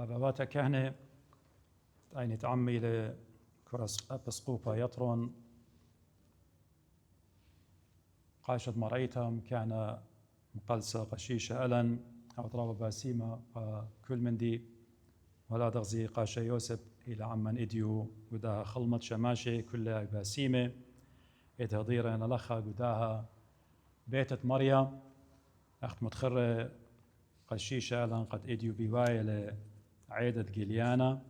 باباتا كهنة عينة عمي لكرس أبسقوبا يطرون قاشد مرأيتهم كان مقلسة قشيشة ألن أو طرابة باسيمة كل من دي ولا دغزي قاشة يوسف إلى عمان إديو قداها خلمت شماشي كلها باسيمة إدها ضيرة نلخا قداها بيتة مريم أخت متخرة قشيشة ألن قد إديو بواية لعيدة جيليانا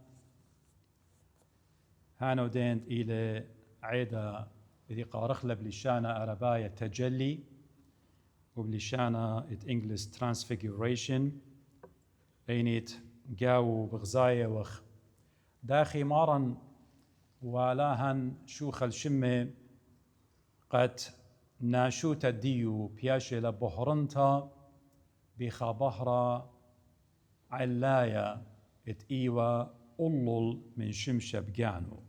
هانو دينت إلى عيدة إذي قارخلة بلشانة أرباية تجلي وبلشانة إنجلس ترانسفيجوريشن أينيت جاو بغزاية وخ داخي مارن ولاهن شوخ الشمة قد ناشوت الديو بياشي لبهرنتا بخابهرة علاية إيوة أولول من شمشة بجانو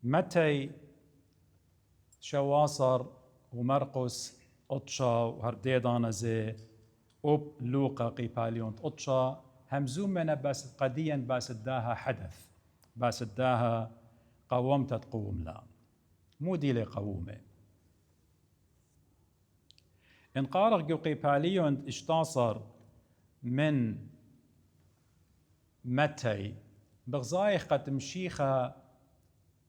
متى شواصر ومرقس أطشا وهرديدانا زي أب لوقا قيباليون أطشا همزوم من بس قديا بس داها حدث بس داها قومت تقوم لا مو دي لقومه إن قارغ جو قيباليون اشتاصر من متى بغزايخ قد مشيخة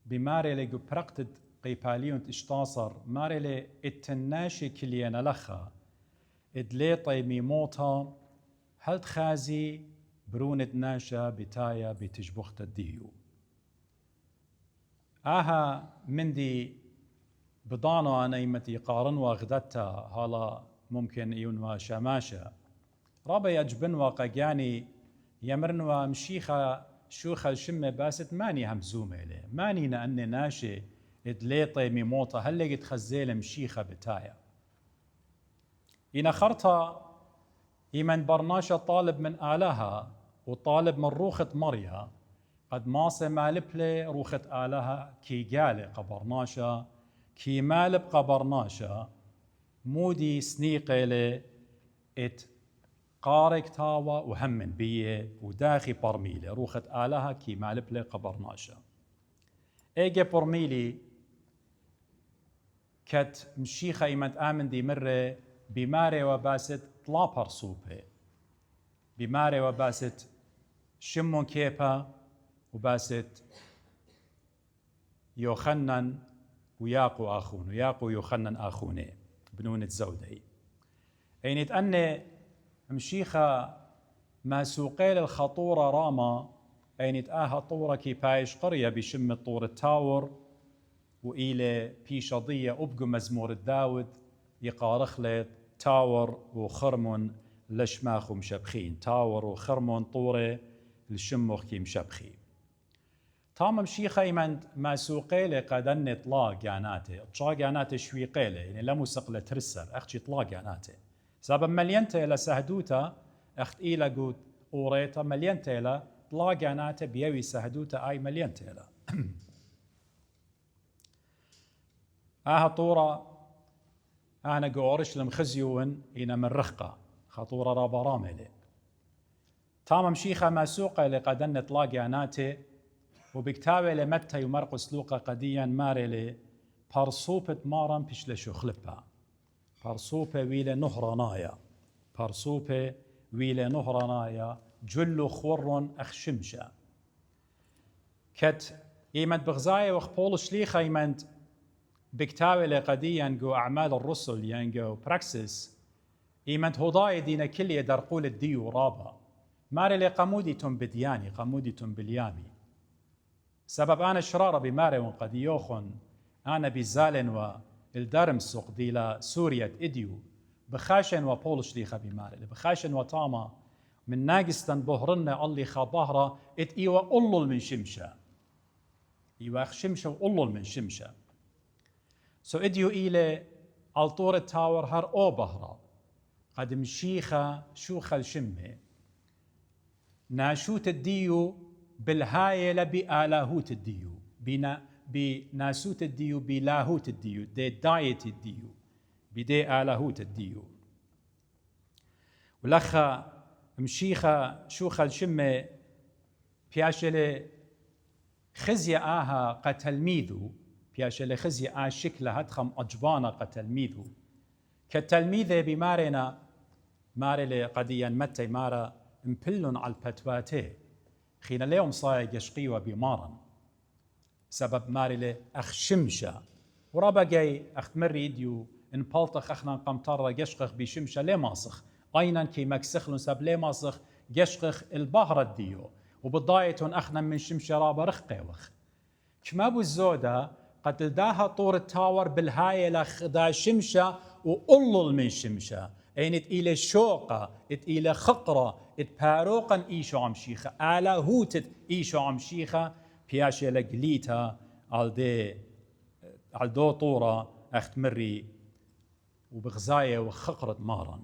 بماري لجو برقتد قيباليون اشتاصر ماري لي اتناشي كليانا لخا ادليطي ميموتا هل تخازي برونة ناشا بتايا بتجبخت الديو آها مندي بضانو أنا يمتي قارن واغدتا هالا ممكن يونوا شماشا رابا يجبن وقاقاني يمرنوا مشيخة شوخة الشمة باست ماني همزومة لي ماني نأني ناشي ادليطي ميموتا هل لقيت خزيل مشيخة بتايا إن خرطة إيمن برناشا طالب من آلها وطالب من روخة مريا قد ماسة مالبلي روخة آلها كي قالي قبرناشا كي مالب قبرناشا مودي سنيقي لي ات قارك تاوى وهمن بيه وداخي برميلي روخة آلها كي مالبلي قبرناشا ايجي برميلي كت مشيخة إيمن آمن دي مرة بماري وباست طلا برصوبة بماري وباست شمون كيبا وباست يوخنن وياقو آخون وياقو يوخنن آخوني بنونة زودي أين يتأني مشيخة ما سوقيل الخطورة راما أين يتآها طورة كي بايش قرية بشم طور التاور وإلى بيشضية أبقو مزمور الداود يقارخلت تاور وخرمون لشماخ مشبخين تاور وخرمون طورة لشموخ كي مشبخي تام مشيخة يمن ما سوقيلة قدن طلاق جاناته طشا جاناته شويقيلة يعني لا مسقلة ترسر أختي طلاق جاناته سبب مليانته إلى سهدوتا أخت إلى قود أوريتا مليانته إلى طلاق جاناته بيوي سهدوتا أي مليانته إلى طورة أنا قورش لمخزيون إنا من رخقة خطورة رابا راملة تام مشيخة ما سوقة لقدن طلاق جاناته وبكتابة لمتى ومرقس لوقا قديا مارلي بارصوبة مارن بيش لشخلبها بارصوبة ويلة نهرانايا بارصوبة ويلة نهرانايا جلو خور أخشمشا كت إيمت بغزاية وخبول شليخة إيمت بكتابة لقديا جو أعمال الرسل ينجو براكسس إيمت هضاي دينا كل يدرقول الديو رابا مارلي قموديتم بدياني قموديتم باليامي سبب أنا شرارة بماري قد يوخن أنا بزالن والدرم سوق ديلا سوريا إديو بخاشن وبولش ليخا بماري بخاشن وطاما من ناقستن بهرنا اللي خابهرة ات إيوا أولول من شمشة إيوا شمشة وأولول من شمشة سو إديو إلى الطور التاور هر أو بهرة قد مشيخة شوخة الشمة ناشوت الديو بالهايلة بآلاهوت الديو بناسوت الديو بلاهوت الديو دي دايت الديو بدي آلاهوت الديو ولخا مشيخة شوخة شمة بياشلة خزية آها قتلميذو بياشلة خزية شكلة هتخم أجبانا قتلميذو كالتلميذة بمارنا ماري قديا متى مارا مبلون على البتواتي خينا اليوم صايق يشقيوا بمارا سبب ماري أخشمشة ورابا جاي أختمري ديو إن بالطخ أخنا قمطرة يشقخ بشمشة ليه ماسخ أينا كي مكسخلون سب ليه ماسخ يشقخ البهرة ديو وبضايتون أخنا من شمشة رابا رخقيوخ كما الزودة قد داها طور التاور بالهاي لخدا شمشة وقلل من شمشة أين إلى شوقة إلى خقرة باروقا إيشو عم شيخة على هوتت إيشو عم شيخة بياشي لقليتا على دو طورة أختمري وبغزاية وخقرة مارا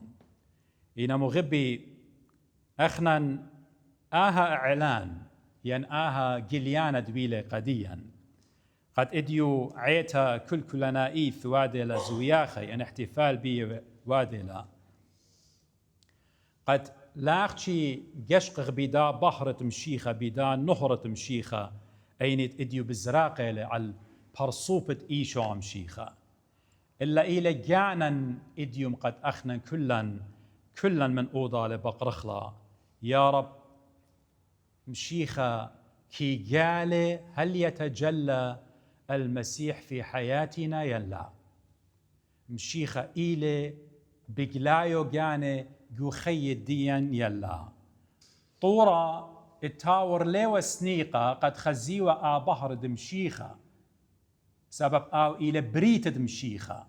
إنا مغبي أخنا آها إعلان ين آها جليانة دويلة قديا قد إديو عيتا كلنا إيث وادلا زوياخي أن احتفال بي وادلا قد لاغشي قشقغ بدا بحرة مشيخة بدا نهرة مشيخة أينت إديو بزراقة على برصوبة إيشو مشيخة إلا إلى جانا إديوم قد أخنا كلا من أوضى لبقرخلا يا رب مشيخة كي جالي هل يتجلى المسيح في حياتنا يلا مشيخة إلي بقلايو جاني جو خي الدين يلا طورة التاور ليو سنيقة قد خزيوة بحر دمشيخة سبب إلى بريت دمشيخة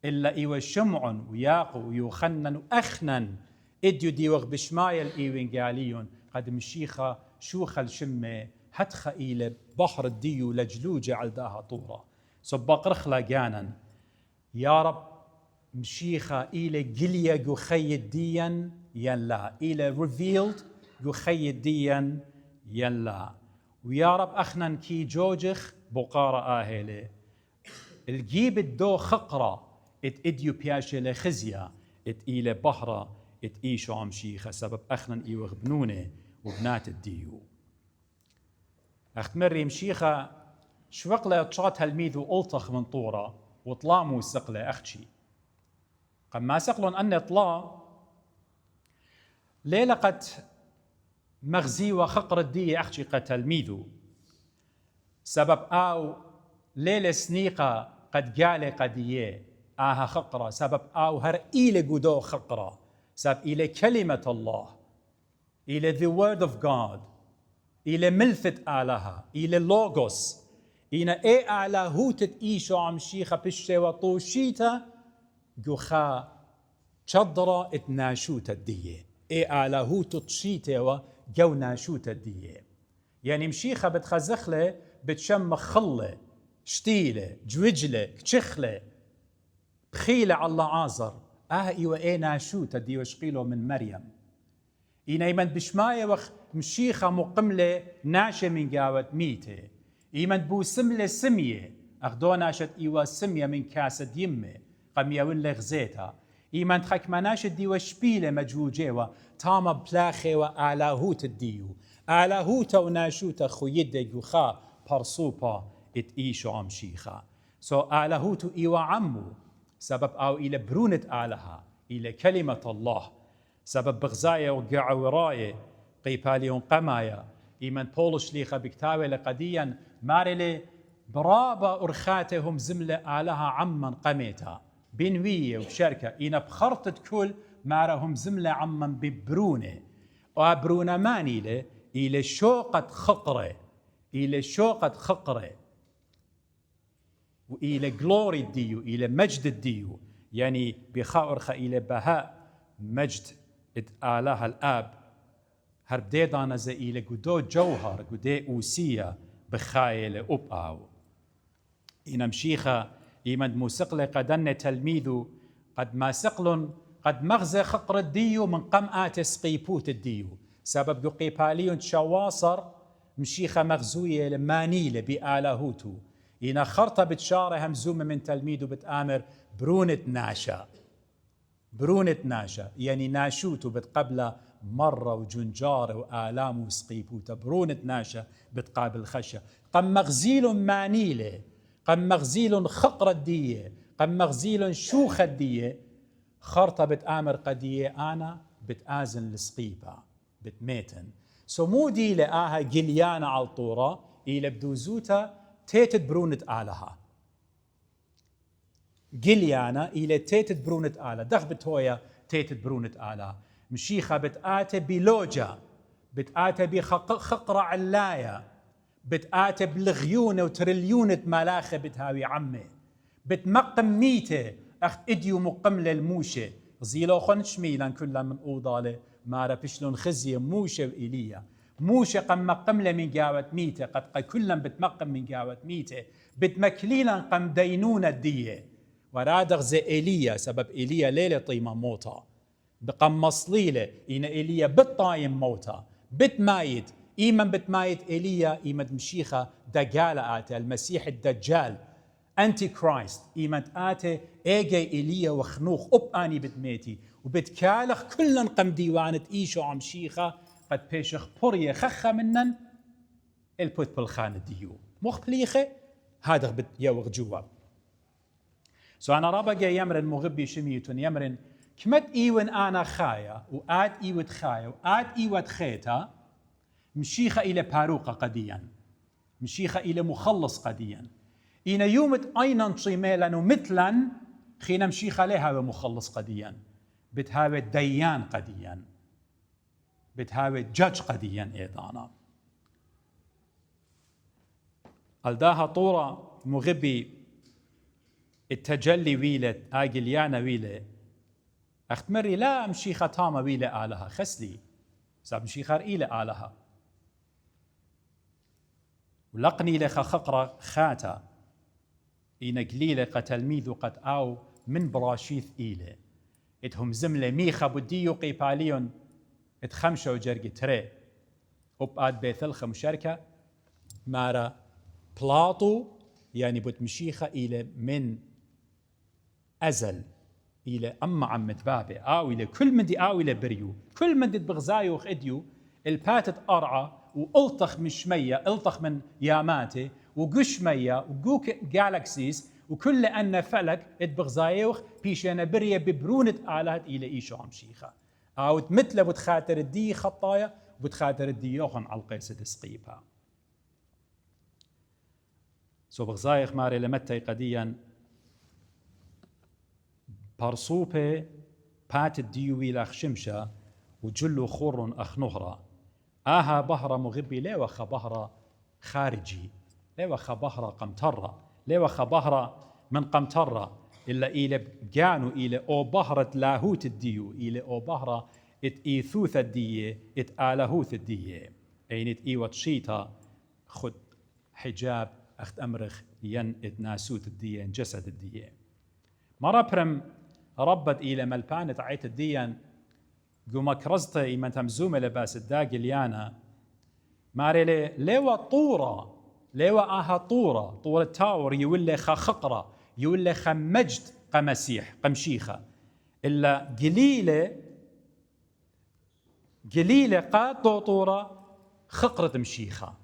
إلا إيوة شمع وياقو ويوخنن وأخنن إديو ديوغ بشمايل إيوين قاليون قد مشيخة شوخ الشمة هتخ إلى بحر الديو لجلوجة على داها طورة سبق رخلا جانا يا رب مشيخة إلى جليا جو خي الدين يلا إلى revealed جو خي الدين يلا ويا رب أخنا كي جوجخ بقارة آهلة الجيب الدو خقرة إديو بياشة لخزية إلى بحرة إيشو عم شيخة سبب أخنا إيوغ بنونة وبنات الديو أختمري مشيخة شوقلة تشات هالميذ وألطخ من طورة وطلامو سقلة أختشي قم سقلون أن طلا ليلة قد مغزي وخقر الدية أختشي قتل ميذو سبب ليلة سنيقة قد قالي قديه آها خقرة سبب هر إلى قدو خقرة سبب إلى كلمة الله إلى the word of God إلى ملفت آلها إلى لوغوس إنا آلا هوتت إيشو عم شيخة بشتي وطوشيتا جوخا تشضرة اتناشوتا الدية آلا هوتت شيتا وجو ناشوتا الدية يعني مشيخة بتخزخلة بتشم خلة شتيلة جوجلة كتشخلة بخيلة على عازر إيوة ناشوتا دي وشقيلو من مريم إنا يمن بشماية وخ مشيخة مقملة ناشة من قاوة ميته إيمن بو سملة سمية أخدو ناشت إيوة سمية من كاسة يمة قمية ولا غزيتها إيمن تخك مناشت ديوة شبيلة مجوجة تاما بلاخي وآلاهوت الديو آلاهوت وناشوت خويدة جوخا برصوبة إيشو عم شيخة آلاهوت إيوة عمو سبب إلى برونة آلها إلى كلمة الله سبب بغزاية وقع وراية قيباليون قمايا إيمن بولش ليخا بكتاوي لقديا مارلي برابا أرخاتهم زملة آلها عما قميتا بنوية وشركة إنا بخرطت كل مارهم زملة عما ببرونة وبرونة مانيلة إلى شوقة خقرة إلى شوقة خقرة وإلى جلوري الديو إلى مجد الديو يعني بخاورخة إلى بهاء مجد آلها الآب هربدي دانا زي إلى قدو جوهر قدي أوسية بخايلة أبقاو إنا مشيخة إيمن موسقلة قدن تلميذو قد ما سقلن قد مغزى خقر الديو من قمآت سقيبوت الديو سبب جو قيباليون شواصر مشيخة مغزوية لمانيلة بآلاهوتو إنا خرطة بتشارة همزومة من تلميذو بتآمر برونة ناشا برونة ناشا يعني ناشوتو بتقبل مرة وجنجارة وآلام وسقيبوتا برونة ناشا بتقابل خشة قم مغزيل مانيلة قم مغزيل خقرة دية قم مغزيل شوخة دية خرطة بتآمر قدية أنا بتآزن السقيبة بتميتن مو دي لآها جليانة على الطورة إلى بدوزوتا تيتت برونة آلها جليانا إلى تيتت برونة آلة دخ بتويا تيتت برونة آلة مشيخة بتآتي بلوجة بتآتي بخقرة علاية بتآتي بلغيونة وتريليونة ملاخة بتهاوي عمي بتمقم ميتة أخت إديو مقم للموشة زيلو خنش ميلان كلها من أوضالة مارا بشلون خزية موشة وإيليا موشة قم مقم من جاوة ميتة قد كلهم بتمقم من جاوة ميتة بتمكليلا قم دينونة دية ورادغ زي إيليا سبب إيليا ليلة طيمة موتا بقم مصليلة إن إيليا بتطايم موتا بتمايت إيمن بتمايت إيليا إيمن مشيخة دجالة آتي المسيح الدجال أنتي كرايست إيمن آتي إيجي إيليا وخنوخ أني بتميتي وبتكالخ كلن قم ديوانة إيشو عم شيخة قد بيشخ بورية خخة منن البوت بالخانة ديو مخبليخة هذا بت يوغ جواب أنا رابقى يمرن مغبي شميتون يمرن كمت إيوان أنا خايا وآت إيوت خايا وآت إيوت خيتا مشيخة إلى باروقة قديا مشيخة إلى مخلص قديا إن يومت أيضا طيميلا ومثلا خينا مشيخة لها ومخلص قديا بتهاوي ديان قديا بتهاوي جاج قديا إيضانا الداها طورة مغبي التجلي ويلة آجليانا ويلة أختمري لا مشيخة تاما ويلة آلها خسلي ساب مشيخة إيلة آلها ولقني لخ خقرة خاتا إن قليلة قتلميذ قد آو من براشيث إيلة إتهم زملة ميخة بديو قيباليون إتخمشة وجرق تري أبقاد بيثلخة مشاركة مارا بلاطو يعني بتمشيخة إلى من أزل إلى أما عم متبابة أو إلى كل من دي أو إلى بريو كل من دي بغزايو وخديو الباتت أرعى وألطخ من شمية ألطخ من ياماتي وقش مية وقوك جالكسيس وكل أن فلك اتبغزايوخ بيشانا برية ببرونة آلات إلى إيشو عم شيخة أو تمثل بتخاطر الدي خطايا وبتخاطر الدي يوخن على القيسة تسقيبها بغزايخ ماري لمتى قديا بارصوبة بات الديوي لاخ شمشة وجلو خور أخ نهرة آها بهرة مغبي ليوخ بهرة خارجي ليوخ بهرة قمترة ليوخ بهرة من قمترة إلا إلى بجانو إلى أو بهرة لاهوت الديو إلى أو بهرة إت إيثوث الدية إت آلهوث الدية أين إت إيوت شيطة خد حجاب أخت أمرخ ين إت ناسوت الدية جسد الدية مرة برم ربت إلى ملبانة عيت الديان قوما كرزت إيمان تمزومة لباس الداقليانا ماري ليوا طورة ليوا آها طورة تاور يولي خقرة يولي خمجد قمسيح قمشيخة إلا قليلة قاتو طورة خقرة مشيخة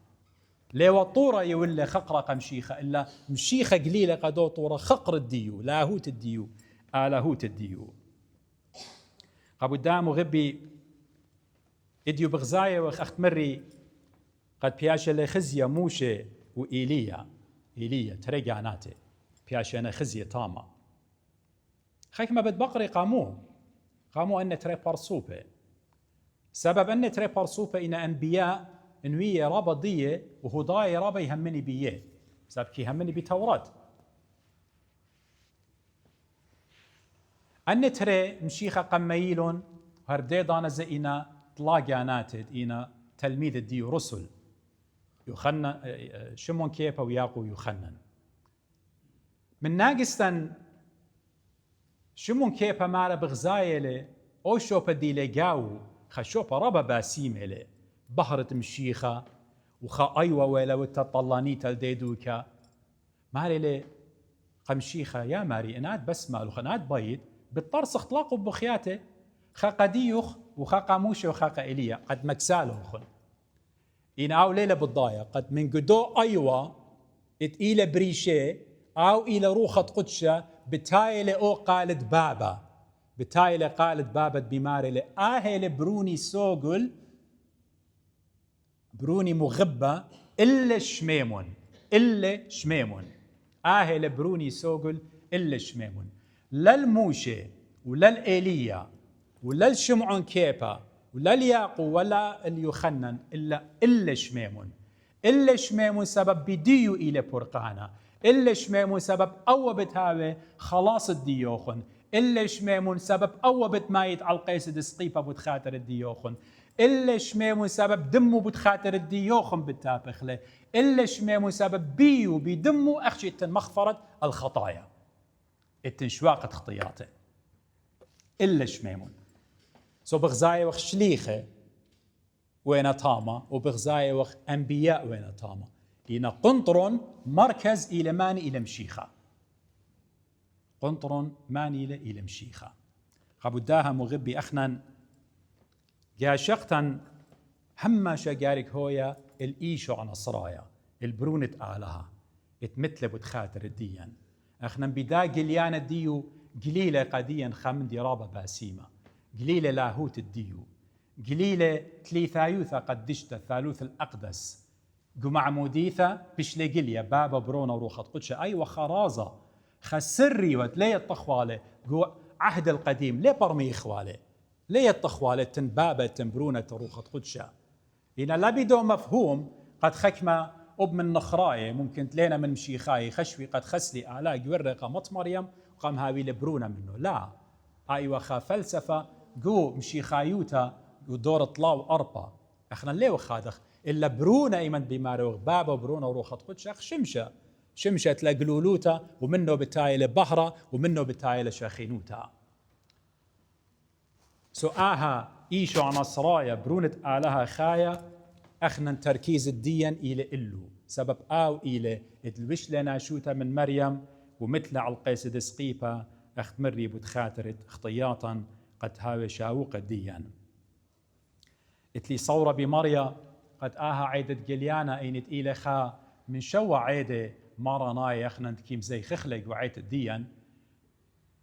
ليوا طورة يولي خقرة قمشيخة إلا مشيخة قليلة قادو طورة خقر الديو لاهوت الديو آلاهوت الديو قدام غبي إديو بغزاية وأخت مري قد بياشا لخزية موشة وإيليا تريقاناتي بياشا أنا خزية تاما خيك ما بتبقري قامو أن تري بارصوبة سبب أن تري بارصوبة إن أنبياء إنوية رابا ضية وهداية رابا يهمني بيه سبب كي يهمني بتوراة أن تري مشيخة قميلون هردي دانا زينا طلاقاناتد إنا تلميذ الديو رسل يخنن شمون كيبا وياقو يخنن من ناقستن شمون كيبا مارا بغزايلة أو شوبا دي لقاو خشوبا ربا باسيمة بهرة مشيخة وخا أيوة ولا وتطلاني تلديدوكا ماري لي قمشيخة يا ماري إناد بس مالو خناد بيض بالطرس اختلاقوا بخياته خاقا ديوخ وخاقا موشة وخاقا إليا قد مكساله خن إن أو ليلة بالضايا قد من قدو أيوة إلى بريشة أو إلى روخة قدشة بتايلة أو قالت بابا بتايلة قالت بابا بمارلة آهل بروني سوغل بروني مغبة إلا شميمون آهل بروني سوغل إلا شميمون لا الموشة ولا الإيليا ولا الشمعون كيبا ولا الياقو ولا اليوخنن إلا شميمون إلا شميمون سبب بديو إلى برقانا إلا شميمون سبب أوبت هاوي خلاص الديوخن إلا شميمون سبب أوبت مايت على القيس دسقيبة بتخاطر الديوخن إلا شميمون سبب دمو بتخاطر الديوخن بالتابخله إلا شميمون سبب بيو بدمو أخشي مغفرة الخطايا التنشواقة خطياته إلا شميمون سو بغزاية وخ شليخة وين تاما وبغزاية وخ أنبياء وين تاما إنا قنطرون مركز إلى ماني إلى مشيخة قنطرون ماني إلى مشيخة قبوداها مغبي أخنا جاشقتا هما شجارك هويا الإيشو عن الصرايا البرونة آلها اتمثل بتخاتر الديان اخنا بدا قليان الديو قليلة قديا خامن دي رابا باسيمة قليلة لاهوت الديو قليلة تليثايوثا قدشت الثالوث الأقدس قمع موديثا بشلي قليا بابا برونا وروخة قدشة أيوة خرازة خسري وتلي الطخوالة قو عهد القديم ليه برمي إخوالي ليه الطخوالة تنبابة تنبرونة روخة قدشة إن لا بدو مفهوم قد خكمة أب من نخراية ممكن تلينا من مشيخاي خشوي قد خسلي آلاء يورقة مط مريم وقام هاوي لبرونا منه لا أيوة خا فلسفة قو مشيخايوتا ودور طلاو أربا اخنا ليه وخادخ إلا برونا إيمن بماروغ بابا برونا وروخة قدشة شمشة تلاقلولوتا ومنه بتايلة بحرة ومنه بتايلة شاخينوتا سؤاها إيشو عن الصرايا برونة آلها خايا أخنا تركيز الدين إلى إلو سبب آو إلى الوش لنا شوتا من مريم ومثل على القيس دسقيبة أخت مري بتخاترت اخطياطا قد هاوي شاوق الدين اتلي صورة بمريا قد آها عيدة قليانا اينت إلى خا من شوى عيدة ماراناي أخنا كيم زي خخلق وعيت الدين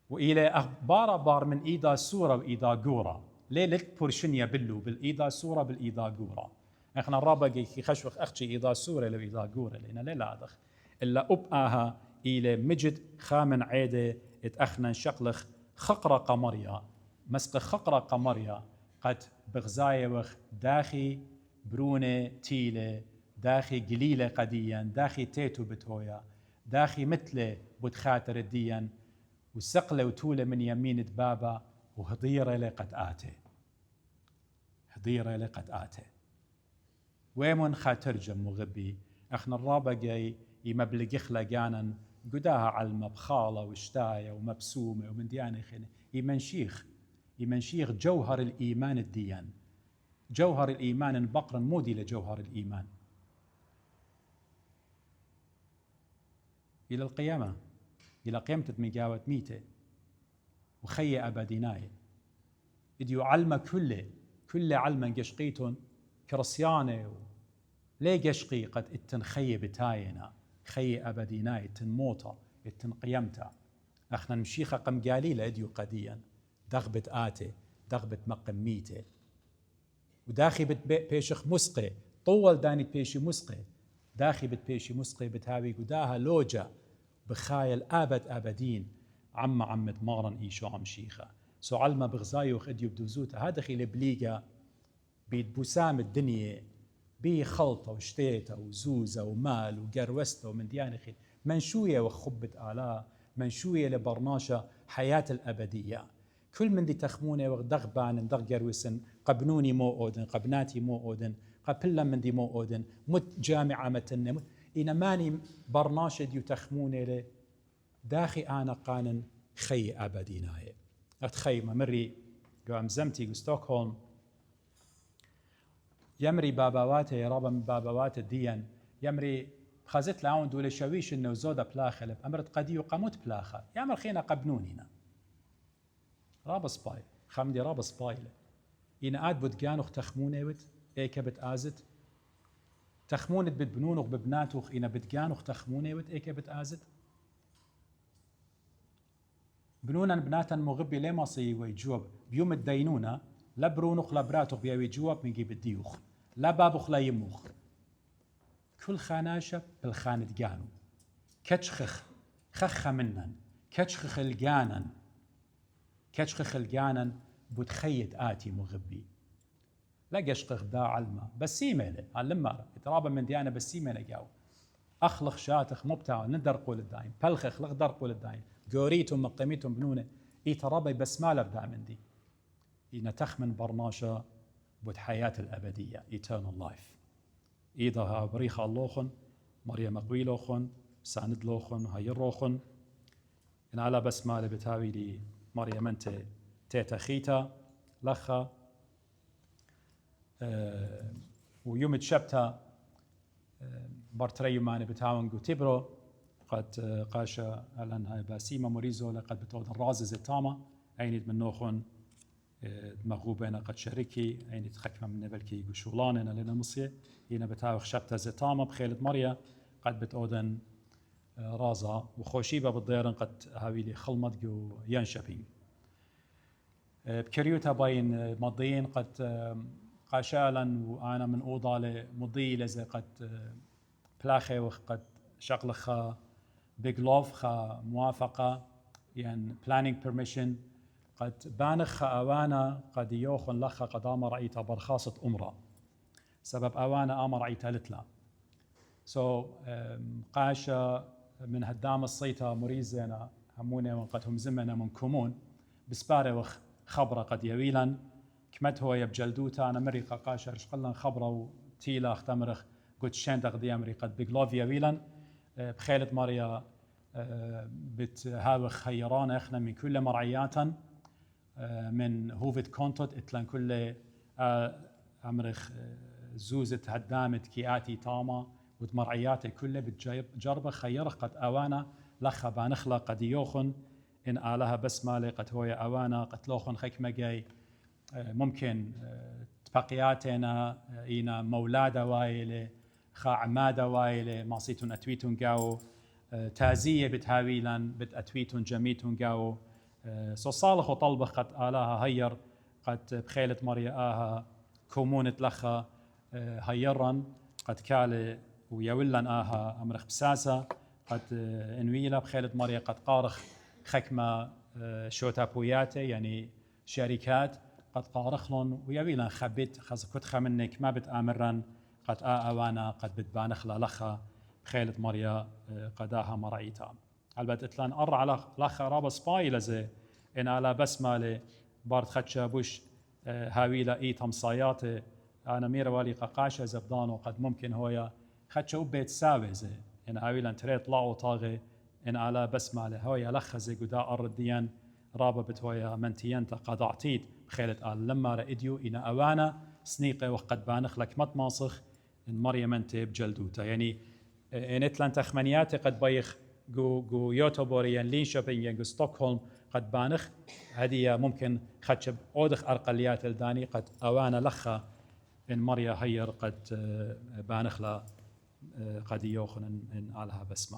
وإلى أخبار بار من إيدا سورة وإيدا قورة ليه لك بورشنيا بلو بالإيدا سورة بالإيدا قورة احنا الرابق خشوخ أختي إيدا سورة لو إيدا قورة لأن لا لادخ إلا أبقاها إلى مجد خامن عيدة اتأخنا شقلخ خقرة قمريا مسق خقرة قمريا قد بغزاية وخ داخي برونة تيلة داخي قليلة قديا داخي تيتو بتويا داخي مثل بتخاتر الديان وسقله وتوله من يمين بابا وهضيره لقد آته هضيره لقد آته ويمن خاترجم مغبي اخنا الرابا جاي يمبلغ خلقانا قداها علمة بخالة وشتاية ومبسومة ومن ديانة خينة يمنشيخ جوهر الإيمان الديان جوهر الإيمان البقر مودي لجوهر الإيمان إلى القيامة إلى قيامة ميقاوة ميتة وخي أبديناي إديو علمة كل علمة قشقيتون كرسيانة ليه قشقي قد اتن خي بتاينا خي أبديناي اتن موتا اتن قيامتا اخنا مشيخة قم قاليلة إديو قديا دغبت آتي دغبت مقم ميتة وداخي بيشخ مسقي طول داني بيشي مسقي داخي بيشي مسقي بتهاوي قداها لوجا بخايل آبد آبدين عمد مارن إيشو عم شيخة سو علمة بغزايوخ إديو بدوزوتا هذا خيل بليقة بيد بسام الدنيا بي خلطة وشتيتة وزوزة ومال وقروستة ومن ديانة خيل منشوية وخبة آلاء منشوية لبرناشة حياة الأبدية كل من دي تخمونة وغدغبان دغ قروسن قبنوني مو أودن قبناتي مو أودن قبلا من دي مو أودن مت جامعة متن إنا ماني برناشة ديو تخمونة له داخي أنا قانن خي أبديناي أتخي ممري قام زمتي ستوكهولم يمري باباواته يا رب من باباوات الدين يمري خزت لعون دول شويش إنه زودة بلاخة أمرت قديو قموت بلاخة يامر خينا قبنونينا راب سباي خمدي راب سبايله إن آد بدجانوخ تخمونيوت إيكا بتآزت تخمونت بتبنونوخ ببناتوخ إن بتجانوخ تخمونيوت إيكا بتآزت بنونا بناتا مغبي لما صي ويجوب بيوم الدينونة لا برونوخ لا براتوخ بيوي جواب من جيب الديوخ لا بابوخ لا يموخ كل خاناشة بالخانة جانو كتشخخ خخ منن كتشخخ الجانن كتشخخ الجانن بتخيت آتي مغبي لا قشقخ دا علمة بسيمة علمة ترابا من ديانة بسيمة جاو أخلخ شاتخ مبتاع ندرقوا للدايم بلخخ لغ درقوا للدايم قوريتم مقيميتم بنونه ترابا بسمالة بدا من دي إن تخمن برناشا بود حياة الأبدية eternal life إذا بريخ اللوخن مريم قويلوخن ساند لوخن هيروخن إن على بسمالة بتاوي لي مريم أنت تيتا خيتا لخا ويوم تشبتا برتريو ماني بتاون تبرو قد قاشا ألان هاي باسيما موريزو لقد بتود الرازز التاما عينيد من نوخن مغوبين قد شركي عينيد خكمة من نبلكي قشولاننا لنا مصية هنا بتاوخ شبتا زتاما بخيلة مريا قد بتودن رازا وخوشيبة بالضيرن قد هاويلي خلمت جو ينشبين بكريوتا باين مضيين قد قاشالا وأنا من أوضة لمضي لزي قد بلاخي وقد شغلخا بيغلوف خا موافقة يعني planning permission قد بانخ أوانا قد يوخن لخا قد آمر رأيتا برخاصة أمرا سبب أوانا آمر رأيتا لتلا قاشا من هدام الصيتا مريزنا همونا وقد هم زمنا من كومون بسباري وخ خبرة قد يويلا كمت هو يبجلدوتا أنا مريقا قاشا رشقلن خبرة وتيلا اختمرخ قد شين تغذي أمريقا بيغلوف يويلا بخيلة ماريا بتهاوخ خيران احنا من كل مرعياتا من هوفت كونتوت اتلان كل امرخ زوزة هدامت كياتي تاما وتمرعياتي كله بتجربة خيرخ قد اوانا لخا بانخلا قد يوخن ان آلها بسمالي قد هو اوانا قتلوخن خكمة جاي ممكن تبقياتنا اينا مولادا وايلة خا عمادا وايلة ماصيتون اتويتون قاو تازية بتهاويلا بتأتويتون جميتون قاو صالح وطلبخ قد آلاها هير قد بخيلة مريا آها كومونة لخا هيرا قد كالي ويولن آها أمرخ بساسة قد انويلا بخيلة مريا قد قارخ خكمة شوتا بوياتي يعني شركات قد قارخلن ويولن خبت خزكت خمنك ما بتآمرن قد آوانا قد بتبانخ لخا بخيلة مريا قداها مرعيتا البته اتلان أر على لخا رابا سباي لزي إن على بسمالي بارد خدشا بوش هاويلا إيتم صاياتي أنا ميرا والي قاقاشا زبدانو قد ممكن هويا خدشا وبيت ساوي زي إن هاويلا تريت لاو طاغي إن على بسمالي هويا لخا زي قدا أرديان رابا بتويا منتينتا قد أعطيت بخيلة آل لما رأيديو إن أوانا سنيقة وقد بانخ لك مت ماصخ إن مريم أنت بجلدوتا يعني إن اتلان تخمنياتي قد بايخ جو يوتوبوريان لينشوبينج جو ستوكهولم قد بانخ هذه ممكن خدشب أودخ أرقليات الداني قد أوانا لخا إن مريا هير قد بانخ لا قد يوخن إن آلها بسمال